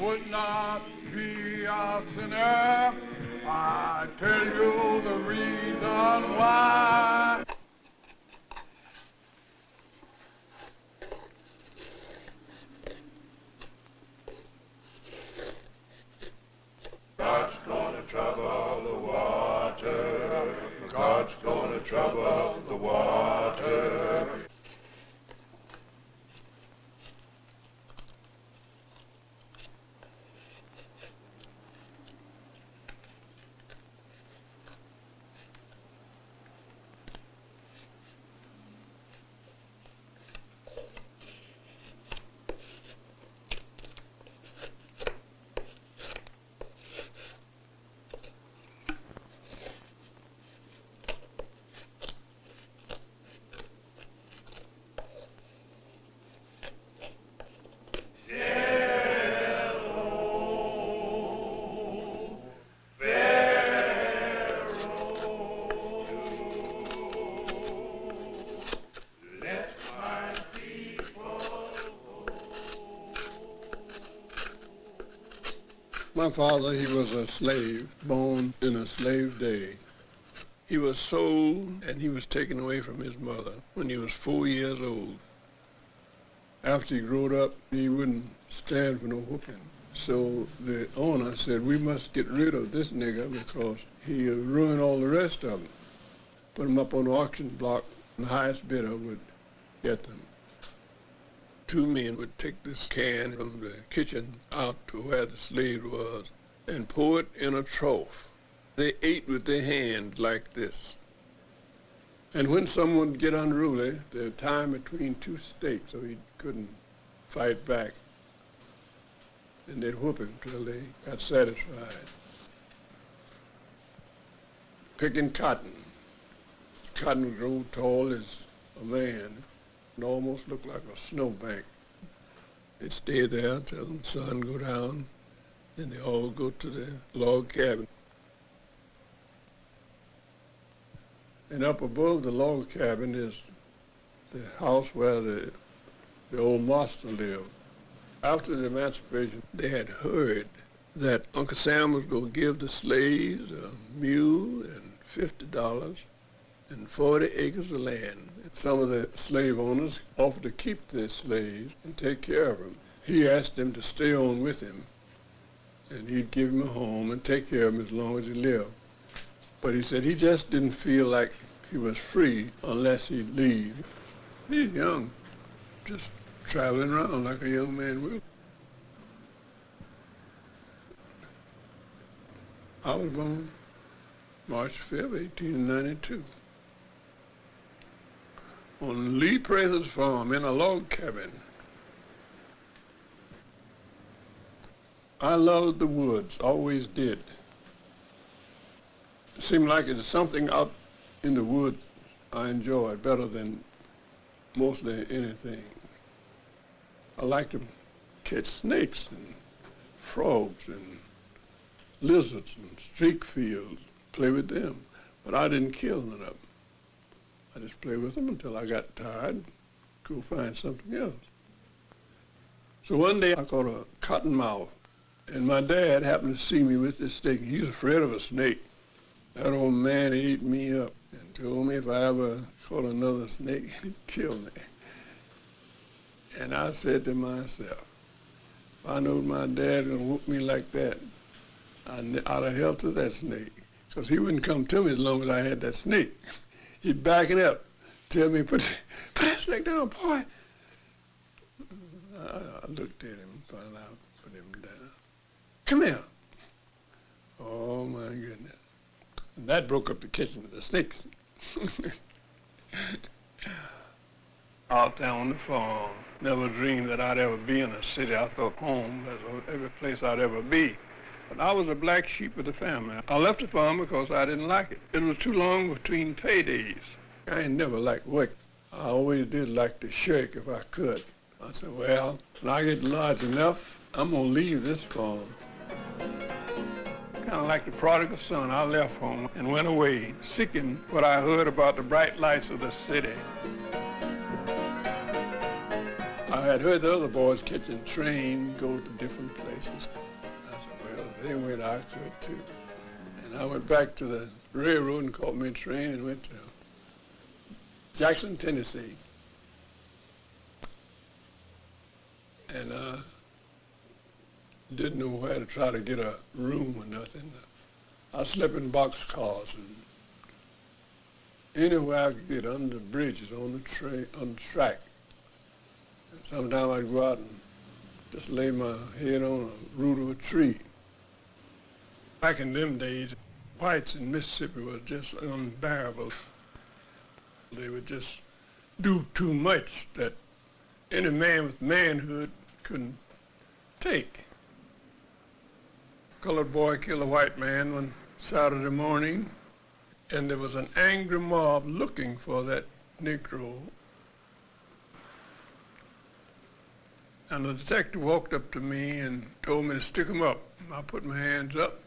would not be a sinner. I tell you the reason why. God's gonna trouble the water. God's gonna trouble the water. My father, he was a slave, born in a slave day. He was sold and he was taken away from his mother when he was 4 years old. After he grew up, he wouldn't stand for no whooping. So the owner said, we must get rid of this nigger because he ruined all the rest of them. Put him up on the auction block, and the highest bidder would get them. 2 men would take this can from the kitchen out to where the slave was and pour it in a trough. They ate with their hands like this. And when someone would get unruly, they'd tie him between 2 stakes so he couldn't fight back. And they'd whoop him till they got satisfied. Picking cotton. Cotton would grow tall as a man. It almost looked like a snowbank. They'd stay there till the sun go down, then they all go to the log cabin. And up above the log cabin is the house where the old master lived. After the emancipation, they had heard that Uncle Sam was going to give the slaves a mule and $50 and 40 acres of land. Some of the slave owners offered to keep their slaves and take care of them. He asked them to stay on with him, and he'd give them a home and take care of them as long as he lived. But he said he just didn't feel like he was free unless he'd leave. He's young, just traveling around like a young man will. I was born March 5th, 1892. On Lee Prather's farm in a log cabin. I loved the woods, always did. It seemed like it's something out in the woods I enjoyed better than mostly anything. I liked to catch snakes and frogs and lizards and streak fields, play with them, but I didn't kill none of them. I just played with them until I got tired, go find something else. So one day I caught a cottonmouth, and my dad happened to see me with this snake. He was afraid of a snake. That old man ate me up and told me if I ever caught another snake, he'd kill me. And I said to myself, if I knowed my dad was gonna whoop me like that, I'd have held to that snake, because he wouldn't come to me as long as I had that snake. He'd back it up, tell me, put that snake down, boy. I looked at him, finally I put him down. Come here. Oh my goodness. And that broke up the kitchen of the snakes. Out there on the farm, never dreamed that I'd ever be in a city. I thought home was every place I'd ever be. But I was a black sheep of the family. I left the farm because I didn't like it. It was too long between paydays. I ain't never liked work. I always did like to shirk if I could. I said, well, when I get large enough, I'm gonna leave this farm. Kind of like the prodigal son, I left home and went away, seeking what I heard about the bright lights of the city. I I had heard the other boys catching train, go to different places. I said, well, if they went, I could too. And I went back to the railroad and caught me a train and went to Jackson, Tennessee. And I didn't know where to try to get a room or nothing. I slept in boxcars and anywhere I could get under the bridges, on the train, on the track. Sometimes I'd go out and just lay my head on a root of a tree. Back in them days, whites in Mississippi was just unbearable. They would just do too much that any man with manhood couldn't take. A colored boy killed a white man one Saturday morning, and there was an angry mob looking for that Negro. And the detective walked up to me and told me to stick him up. I put my hands up.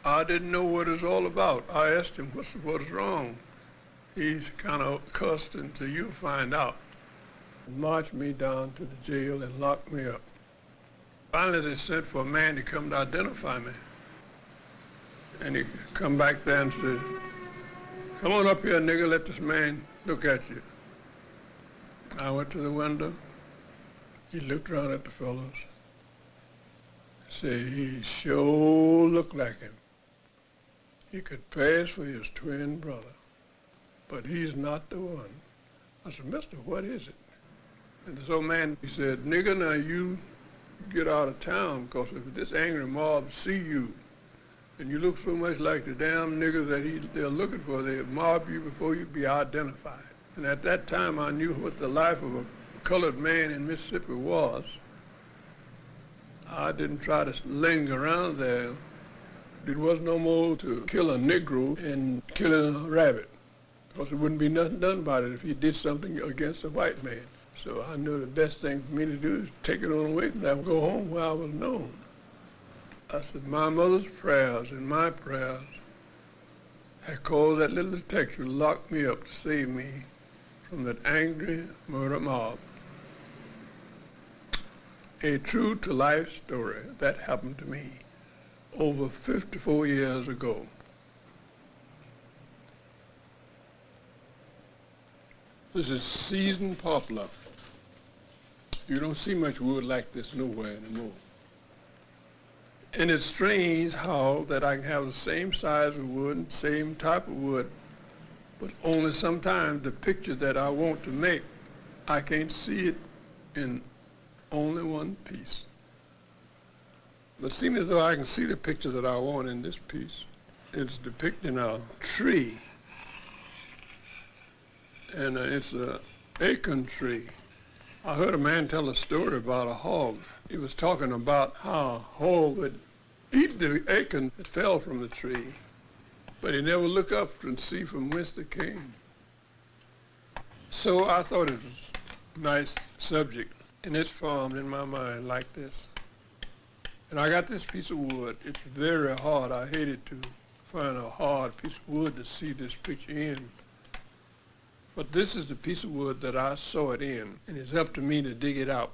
I didn't know what it was all about. I asked him, what's wrong? He's kind of cussed until you find out. Marched me down to the jail and locked me up. Finally, they sent for a man to come to identify me. And he come back there and said, come on up here, nigga, let this man look at you. I went to the window. He looked around at the fellows. Said he sure looked like him. He could pass for his twin brother, but he's not the one. I said, mister, what is it? And this old man, he said, nigga, now you get out of town, because if this angry mob see you, and you look so much like the damn nigga that they're looking for, they'll mob you before you be identified. And at that time, I knew what the life of a colored man in Mississippi was. I didn't try to linger around there. It was no more to kill a Negro and killing a rabbit, because there wouldn't be nothing done about it if he did something against a white man. So I knew the best thing for me to do is take it on away and I would go home where I was known. I said, my mother's prayers and my prayers had caused that little detective to lock me up to save me from that angry murder mob. A true-to-life story that happened to me over 54 years ago. This is seasoned poplar. You don't see much wood like this nowhere anymore. And it's strange how that I can have the same size of wood and same type of wood, but only sometimes the picture that I want to make, I can't see it in only one piece. But it seems as though I can see the picture that I want in this piece. It's depicting a tree, and it's an acorn tree. I heard a man tell a story about a hog. He was talking about how a hog would eat the acorn that fell from the tree, but he never looked up and see from whence it came. So I thought it was a nice subject, and it's formed in my mind like this. And I got this piece of wood. It's very hard. I hated to find a hard piece of wood to see this picture in. But this is the piece of wood that I saw it in, and it's up to me to dig it out.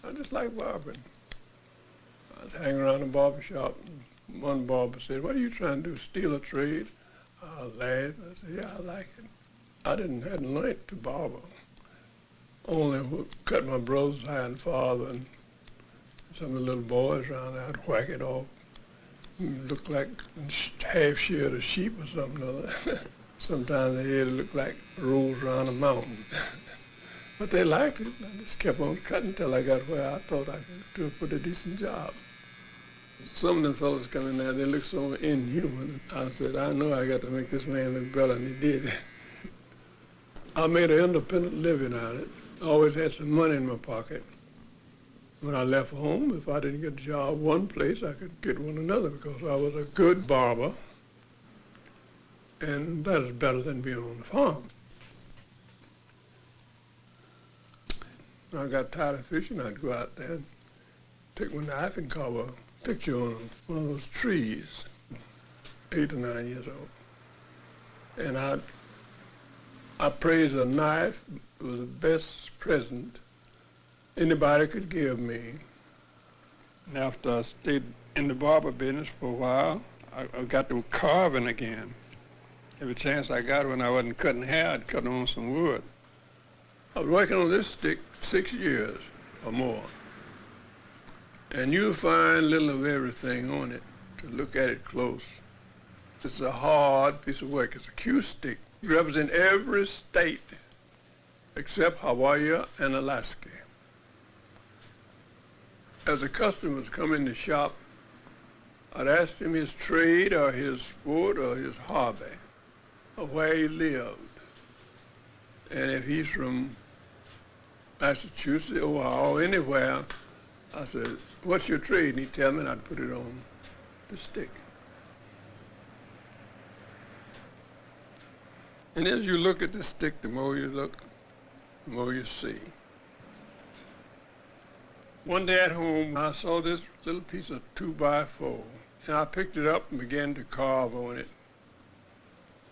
I just like barbering. I was hanging around the barber shop, and one barber said, what are you trying to do, steal a trade? I laughed. I said, yeah, I like it. I hadn't learned to barber. Only cut my brother's hair and father and some of the little boys around there. I'd whack it off. It looked like half sheared a sheep or something or other. Sometimes the head looked like rolls around a mountain. But they liked it. I just kept on cutting until I got where I thought I could do a pretty decent job. Some of them fellas come in there, they look so inhuman. I said, I know I got to make this man look better than he did. I made an independent living out of it. I always had some money in my pocket. When I left home, if I didn't get a job one place, I could get one another because I was a good barber. And that is better than being on the farm. When I got tired of fishing, I'd go out there and take my knife and carve a picture on one of those trees, 8 or 9 years old. And I praise a knife. It was the best present anybody could give me. And after I stayed in the barber business for a while, I got to carving again. Every chance I got when I wasn't cutting hair, I'd cut on some wood. I was working on this stick 6 years or more. And you'll find little of everything on it to look at it close. It's a hard piece of work. It's a Q stick. It represents every state except Hawaii and Alaska. As the customers come in the shop, I'd ask him his trade or his sport or his hobby or where he lived. And if he's from Massachusetts, Ohio, or anywhere, I said, what's your trade? And he'd tell me and I'd put it on the stick. And as you look at the stick, the more you look, the more you see. One day at home, I saw this little piece of 2x4, and I picked it up and began to carve on it.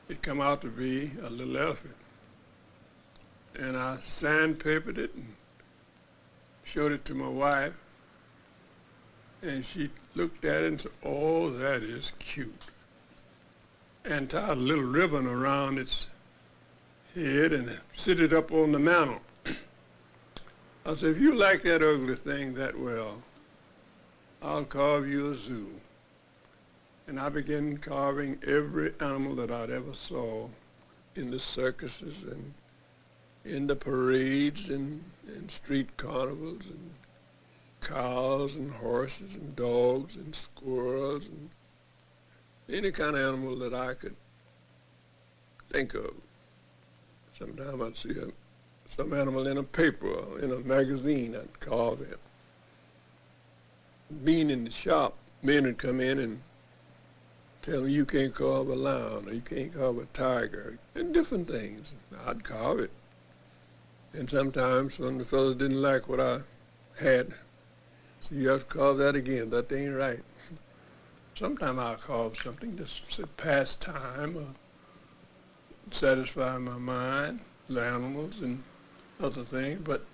It come out to be a little elephant. And I sandpapered it and showed it to my wife, and she looked at it and said, oh, that is cute. And tied a little ribbon around its head and set it up on the mantle. I said, if you like that ugly thing that well, I'll carve you a zoo. And I began carving every animal that I'd ever saw in the circuses and in the parades and street carnivals, and cows and horses and dogs and squirrels and any kind of animal that I could think of. Sometimes I'd see some animal in a paper or in a magazine, I'd carve it. Being in the shop, men would come in and tell me, you can't carve a lion, or you can't carve a tiger, and different things. I'd carve it. And sometimes some of the fellows didn't like what I had, so you have to carve that again, that ain't right. Sometimes I'll carve something just to pass time or satisfy my mind, the animals and other things, but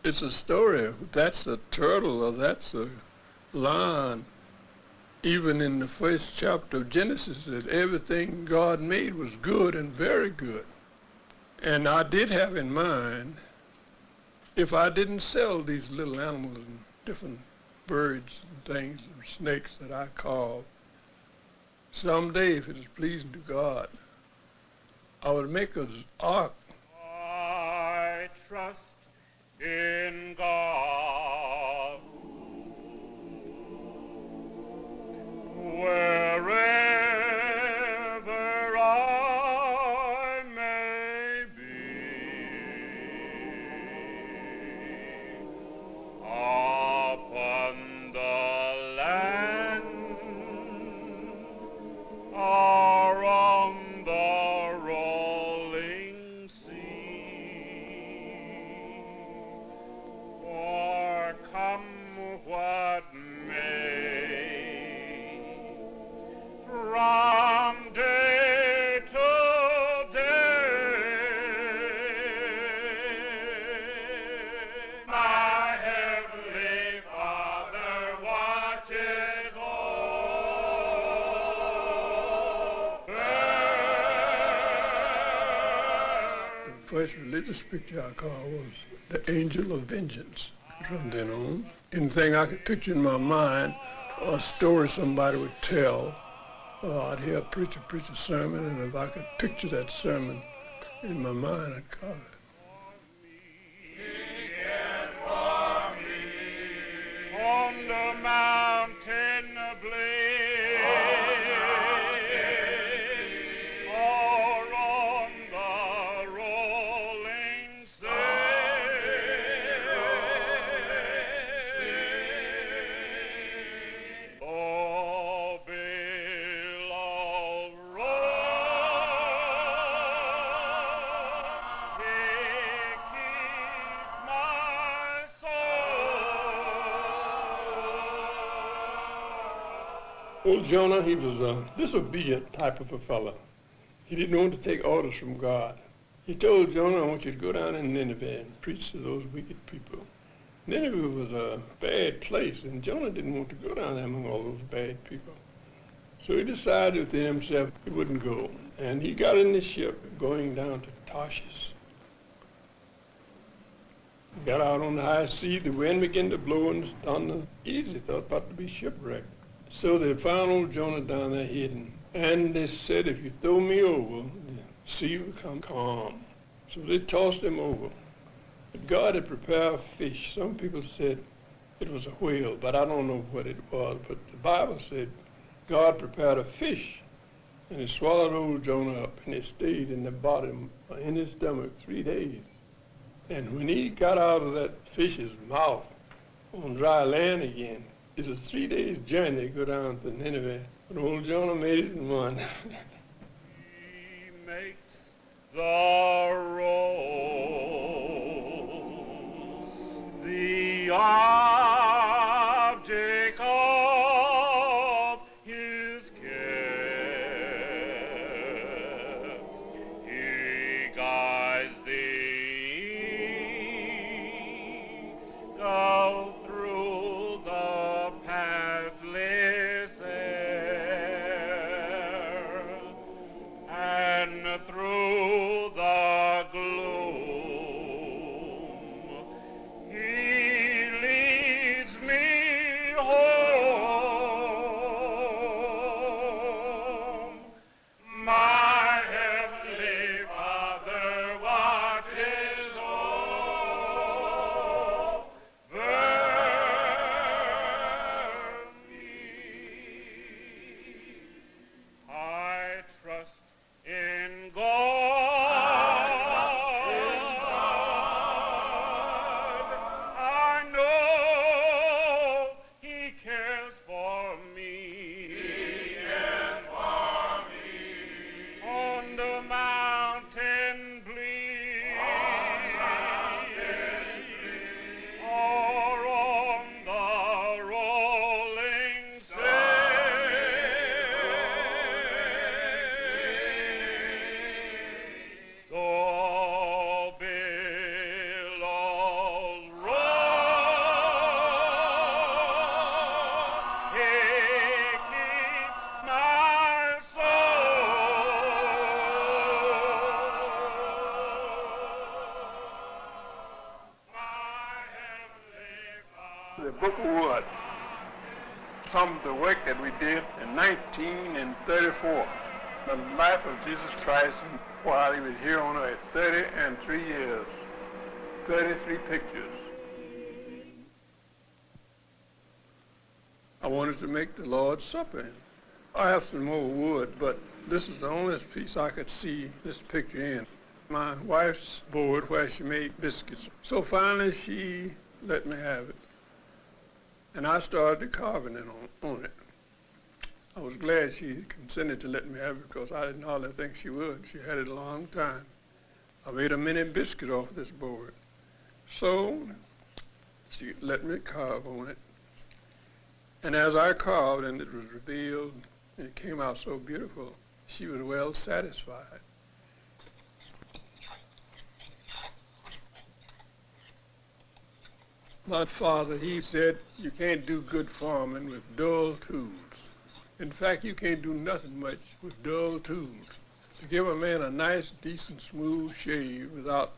it's a story. That's a turtle or that's a lion. Even in the first chapter of Genesis, that everything God made was good and very good. And I did have in mind, if I didn't sell these little animals and different birds and things and snakes that I carved, someday, if it is pleasing to God, I would make an ark. I trust in God. Wherever I may be, upon the land or on the rolling sea, or come what may, from day to day, my heavenly Father watches over. The first religious picture I carved was the Angel of Vengeance. From then on, anything I could picture in my mind, or a story somebody would tell, I'd hear a preacher preach a sermon, and if I could picture that sermon in my mind, I'd carve it. On the mountain blaze, or on the rolling sea, oh, billow roll, he keeps my soul. Old Jonah, he was a disobedient type of a fellow. He didn't want to take orders from God. He told Jonah, I want you to go down in Nineveh and preach to those wicked people. Nineveh was a bad place, and Jonah didn't want to go down there among all those bad people. So he decided within himself he wouldn't go. And he got in the ship going down to Tarshish. He got out on the high sea, the wind began to blow and the thunder. Easy, thought about to be shipwrecked. So they found old Jonah down there hidden. And they said, if you throw me over, the sea will become calm. So they tossed him over. But God had prepared a fish. Some people said it was a whale, but I don't know what it was. But the Bible said God prepared a fish, and it swallowed old Jonah up, and it stayed in the bottom, in his stomach, 3 days. And when he got out of that fish's mouth on dry land again, it was 3 days' journey to go down to Nineveh. But old Jonah made it in one. He makes the rose the object of his care. He guides thee go through the pathless air, and through the gloom he leads me home. My heavenly Father watches over me. I trust in God. I know He cares for me. On the mountain bleak, or on the rolling sea. Though billows roll, He keeps my soul. My heavenly Father. The Book of Wood, some of the work that we did in 1934. The life of Jesus Christ while he was here on earth, 33 years, 33 pictures. I wanted to make the Lord's Supper. I have some more wood, but this is the only piece I could see this picture in. My wife's board where she made biscuits. So finally she let me have it. And I started carving it on it. I was glad she consented to let me have it because I didn't hardly think she would. She had it a long time. I made a mini biscuit off this board. So she let me carve on it. And as I carved and it was revealed and it came out so beautiful, she was well satisfied. My father, he said, you can't do good farming with dull tools. In fact, you can't do nothing much with dull tools. To give a man a nice, decent, smooth shave without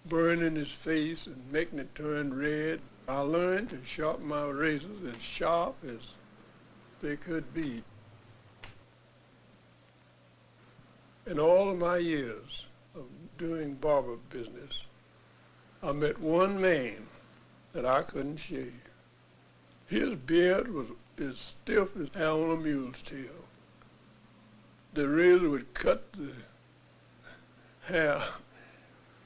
burning his face and making it turn red, I learned to sharpen my razors as sharp as they could be. In all of my years of doing barber business, I met one man that I couldn't shave. His beard was as stiff as on a mule's tail. The razor would cut the hair.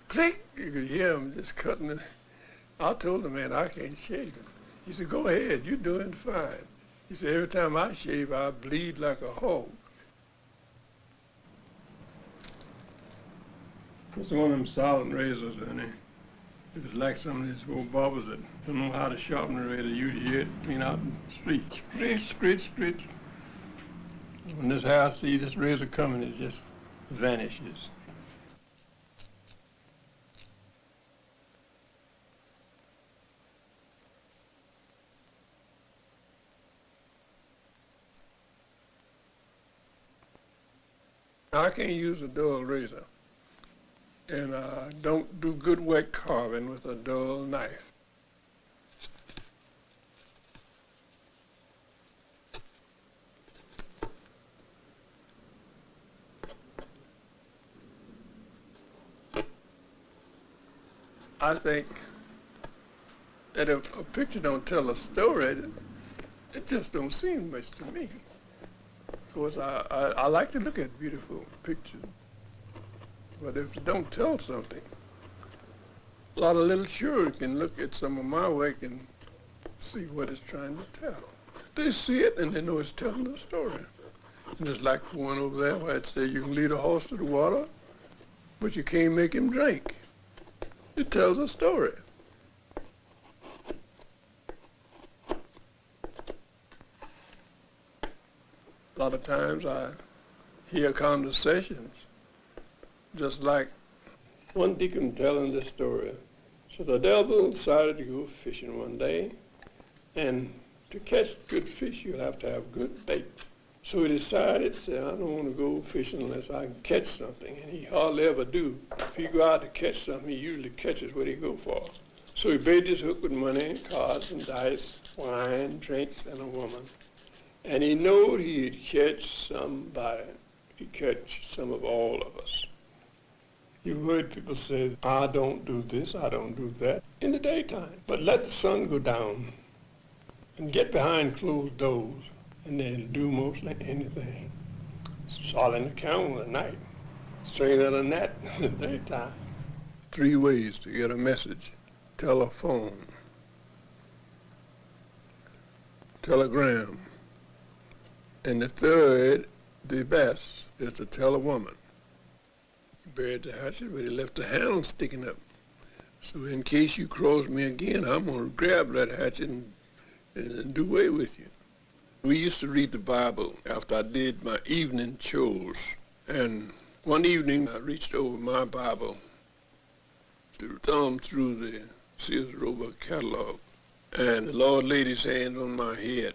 Click! You could hear him just cutting it. I told the man I can't shave him. He said, go ahead, you're doing fine. He said, every time I shave, I bleed like a hog. It's one of them silent razors, honey. It was like some of these old barbers that don't know how to sharpen the razor. You hear it clean out in the street. Scritch, scritch, scritch. When this hair see this razor coming, it just vanishes. I can't use a dull razor, and I don't do good wet carving with a dull knife. I think that if a picture don't tell a story, it just don't seem much to me. Of course, I like to look at beautiful pictures, but if it don't tell something, a lot of little children can look at some of my work and see what it's trying to tell. They see it and they know it's telling a story. And it's like the one over there where it says you can lead a horse to the water, but you can't make him drink. It tells a story. A lot of times I hear conversations just like one deacon telling this story. So the devil decided to go fishing one day, and to catch good fish you'll have to have good bait. So he decided, said, I don't want to go fishing unless I can catch something, and he hardly ever do. If he go out to catch something, he usually catches what he go for. So he baited his hook with money, cards and dice, wine, drinks, and a woman. And he knowed he'd catch somebody. He'd catch some of all of us. You heard people say, I don't do this, I don't do that, in the daytime. But let the sun go down and get behind closed doors, and they'll do mostly anything. It's all in the camel at night, straight out of net in the daytime. 3 ways to get a message: telephone, telegram, and the third, the best, is to tell a woman. He buried the hatchet, but he left the handle sticking up. So in case you cross me again, I'm going to grab that hatchet and do away with you. We used to read the Bible after I did my evening chores. And one evening, I reached over my Bible to thumb through the Sears Roebuck catalog. And the Lord laid his hand on my head.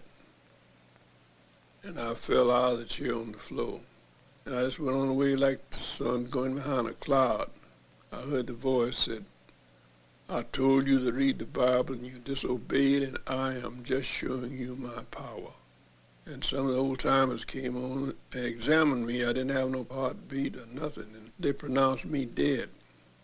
And I fell out of the chair on the floor. And I just went on the way like the sun going behind a cloud. I heard the voice said, I told you to read the Bible and you disobeyed, and I am just showing you my power. And some of the old timers came on and examined me. I didn't have no heartbeat or nothing, and they pronounced me dead.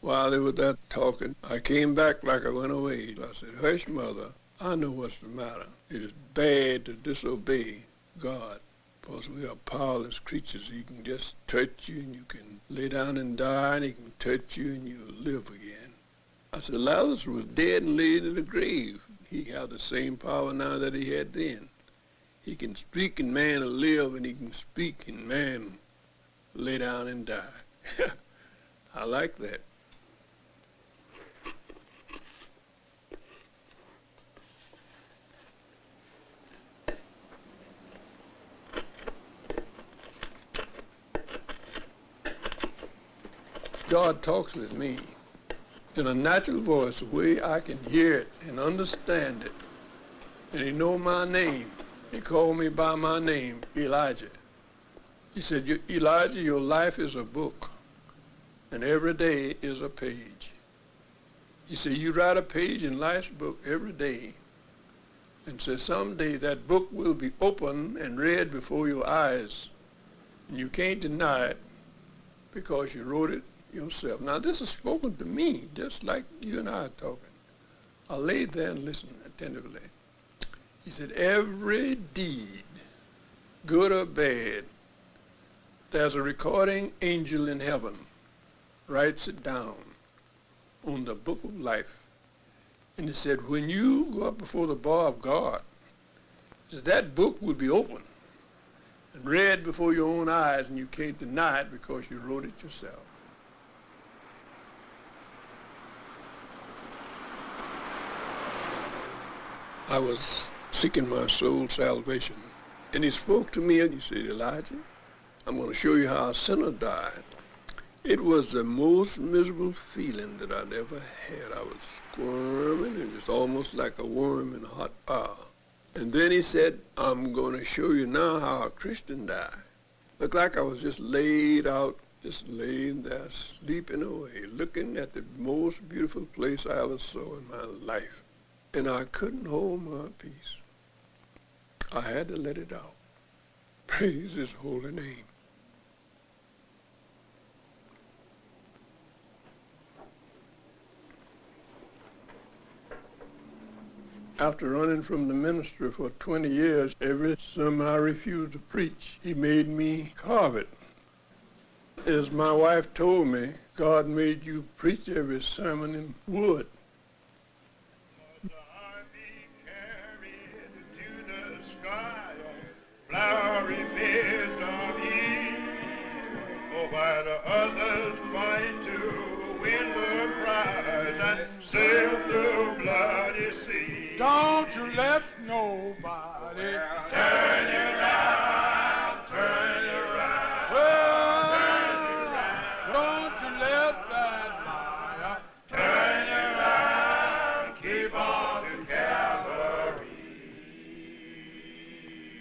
While they were there talking, I came back like I went away. I said, hush, Mother, I know what's the matter. It is bad to disobey God, because we are powerless creatures. He can just touch you and you can lay down and die, and he can touch you and you'll live again. I said, Lazarus was dead and laid in the grave. He has the same power now that he had then. He can speak and man will live, and he can speak and man lay down and die. I like that. God talks with me in a natural voice, the way I can hear it and understand it. And he know my name. He called me by my name, Elijah. He said, Elijah, your life is a book, and every day is a page. He said, you write a page in life's book every day, and said someday that book will be open and read before your eyes, and you can't deny it because you wrote it yourself. Now this is spoken to me, just like you and I are talking. I laid there and listened attentively. He said, every deed, good or bad, there's a recording angel in heaven, writes it down on the book of life. And he said, when you go up before the bar of God, that book will be open and read before your own eyes, and you can't deny it because you wrote it yourself. I was seeking my soul's salvation. And he spoke to me and he said, Elijah, I'm going to show you how a sinner died. It was the most miserable feeling that I'd ever had. I was squirming, and it's almost like a worm in a hot fire. And then he said, I'm going to show you now how a Christian died. Looked like I was just laid out, just laying there, sleeping away, looking at the most beautiful place I ever saw in my life. And I couldn't hold my peace. I had to let it out. Praise his holy name. After running from the ministry for 20 years, every sermon I refused to preach, he made me carve it. As my wife told me, God made you preach every sermon in wood. I be carried to the sky on flowery beds of Eve, or while the others fight to win the prize and sail through bloody sea. Don't you let nobody Turn you around, turn you around, well, turn you around. don't you let that